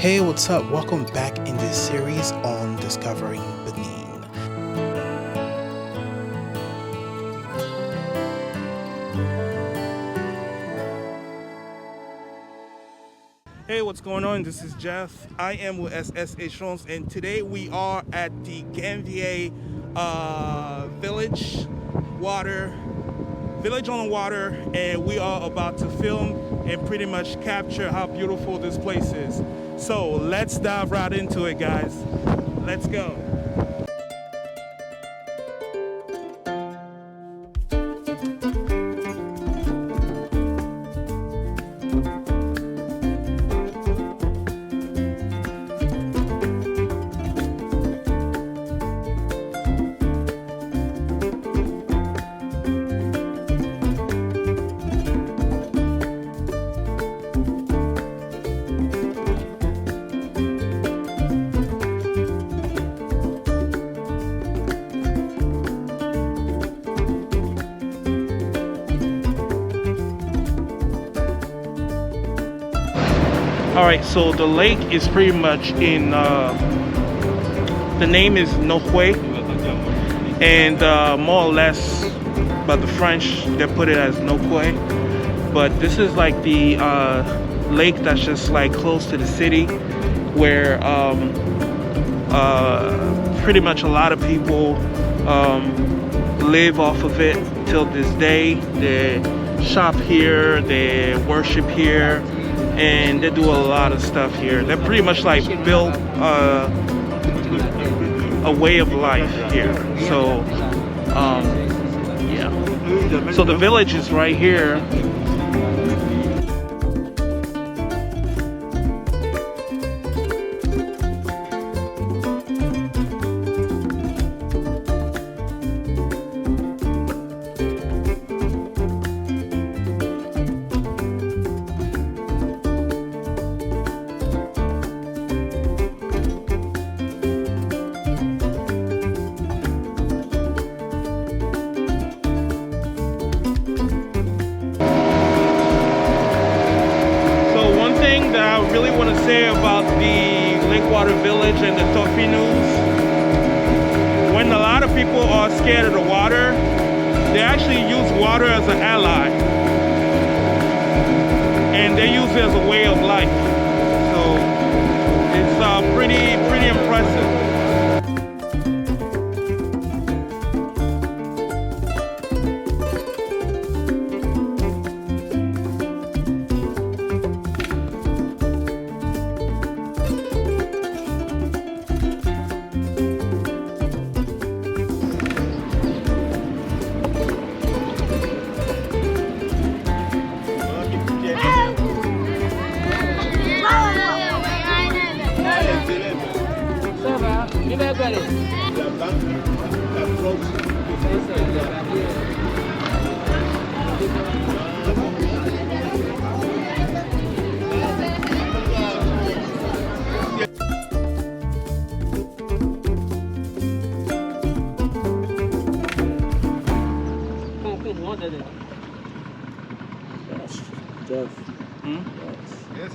Hey, what's up? Welcome back in this series on discovering Benin. Hey, what's going on? This is Jeff. I am with SS Assurance, and today we are at the Ganvie Village on the water, and we are about to film and pretty much capture how beautiful this place is. So let's dive right into it, guys. Let's go. All right, so the lake is pretty much in, the name is Nokoue, and more or less, by the French, they put it as Nokoue. But this is like the lake that's just like close to the city, where pretty much a lot of people live off of it till this day. They shop here, they worship here, and they do a lot of stuff here. They're pretty much like built a way of life here. So yeah, so the village is right here. I really want to say about the Lakewater Village and the Tofinus. When a lot of people are scared of the water, they actually use water as an ally, and they use it as a way of life. So it's pretty impressive. Jeff. Yes.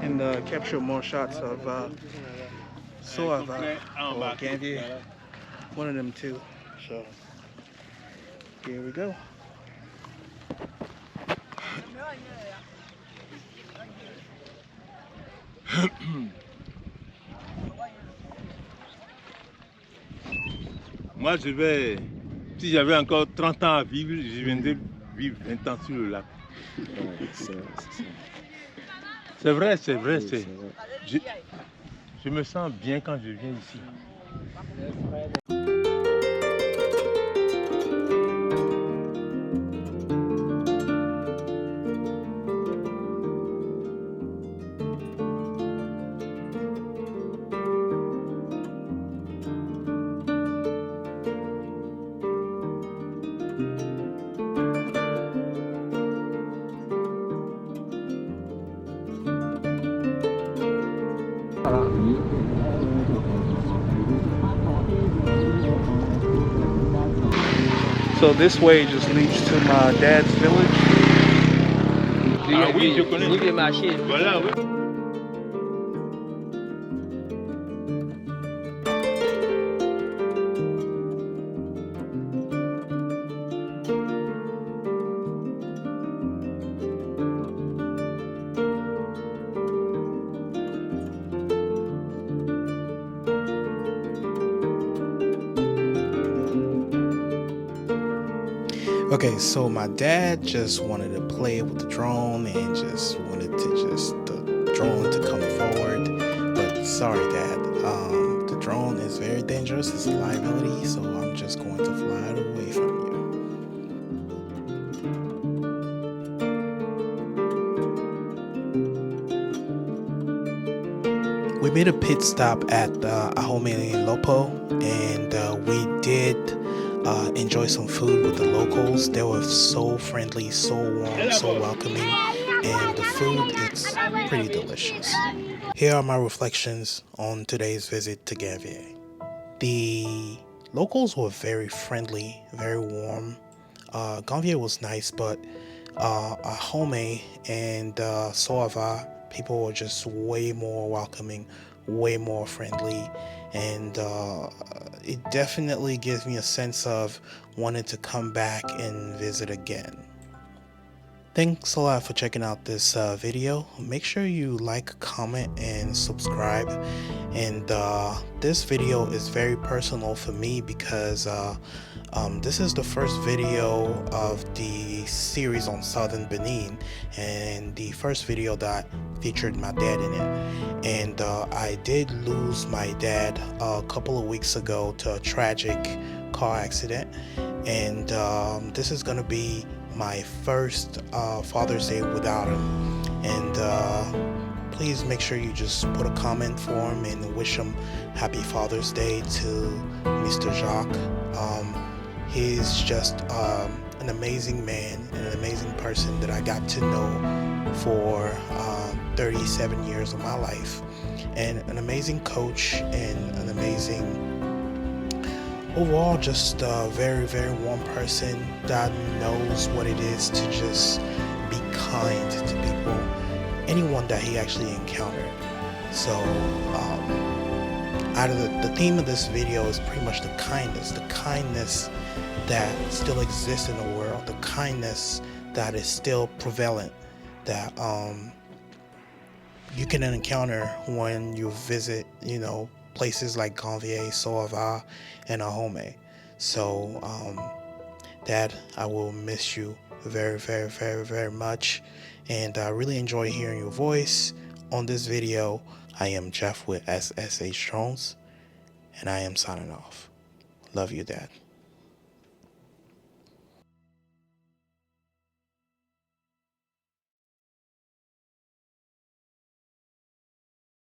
and capture more shots of Soava or Ganvie, one of them two. So here we go. Moi, si j'avais encore 30 ans à vivre, je viendrais vivre 20 ans sur le lac. C'est vrai. Je me sens bien quand je viens ici. So this way just leads to my dad's village. Ah oui, je connais. Voilà, oui. Okay, so my dad just wanted to play with the drone and just wanted to the drone to come forward. But sorry, Dad, the drone is very dangerous. It's a liability, so I'm just going to fly it away from you. We made a pit stop at Ahomey in Lopo, and we did enjoy some food with the locals. They were so friendly, so warm, so welcoming, and the food is pretty delicious. Here are my reflections on today's visit to Ganvie. The locals were very friendly, very warm. Ganvie was nice, but Ahomey and Soava, people were just way more welcoming, way more friendly, and it definitely gives me a sense of wanting to come back and visit again. Thanks a lot for checking out this video. Make sure you like, comment, and subscribe. And this video is very personal for me because this is the first video of the series on southern Benin, and the first video that featured my dad in it. And I did lose my dad a couple of weeks ago to a tragic car accident, and this is gonna be my first Father's Day without him. And please make sure you just put a comment for him and wish him happy Father's Day to Mr. Jacques. He's just an amazing man and an amazing person that I got to know for 37 years of my life, and an amazing coach and an amazing, overall, just a very, very warm person that knows what it is to just be kind to people, anyone that he actually encountered. So out of the theme of this video is pretty much the kindness that still exists in the world, the kindness that is still prevalent, that you can encounter when you visit, places like Ganvie, Soava, and Ahomey. So Dad, I will miss you very, very, very, very much, and I really enjoy hearing your voice on this video. I am Jeff with SSH Drones, and I am signing off. Love you, Dad.